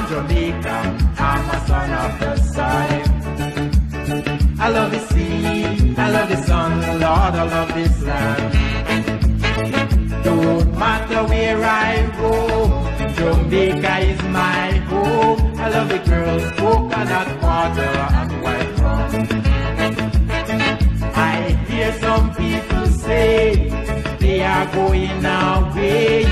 born Jamaica, I'm a son of the soil. I love the sea, I love the sun, Lord, I love this land. Don't matter where I go, Jamaica is my home. I love the girls, coconut water and white rum. I hear some people say they are going away,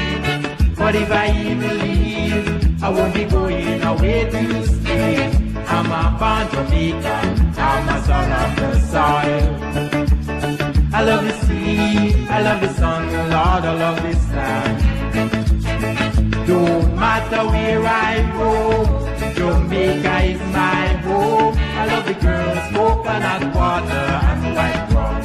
but if I even leave, I won't be going away to stay. I'm a born Jamaica, I'm a son of the soil. I love the sea, I love the sun, Lord, I love this land. Don't matter where I go, Jamaica is my home. I love the girls, coconut water and white rum.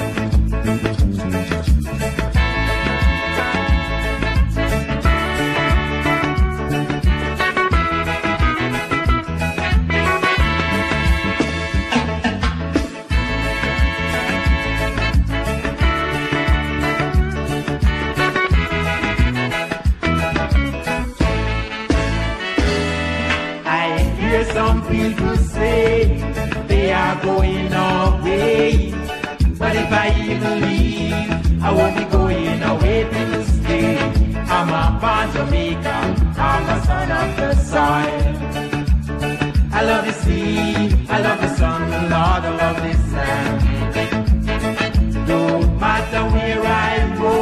Some people say they are going away, but if I even leave, I won't be going away to stay. I'm a born Jamaica, I'm a son of the soil. I love the sea, I love the sun, Lord, I love this land. Don't matter where I go,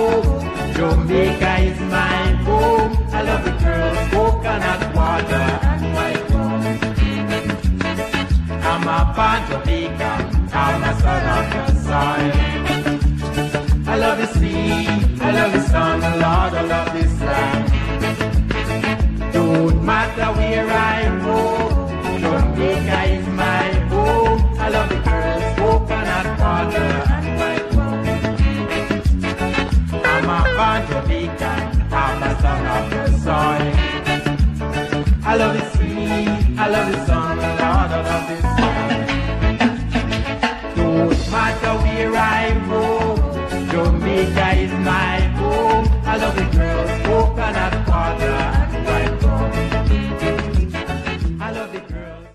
Jamaica is my home. I love the girls, coconut water and white rum. I'm a born Jamaica, I'm a son of the soil. I love the sea, I love the sun, Lord, I love this land. Don't matter where I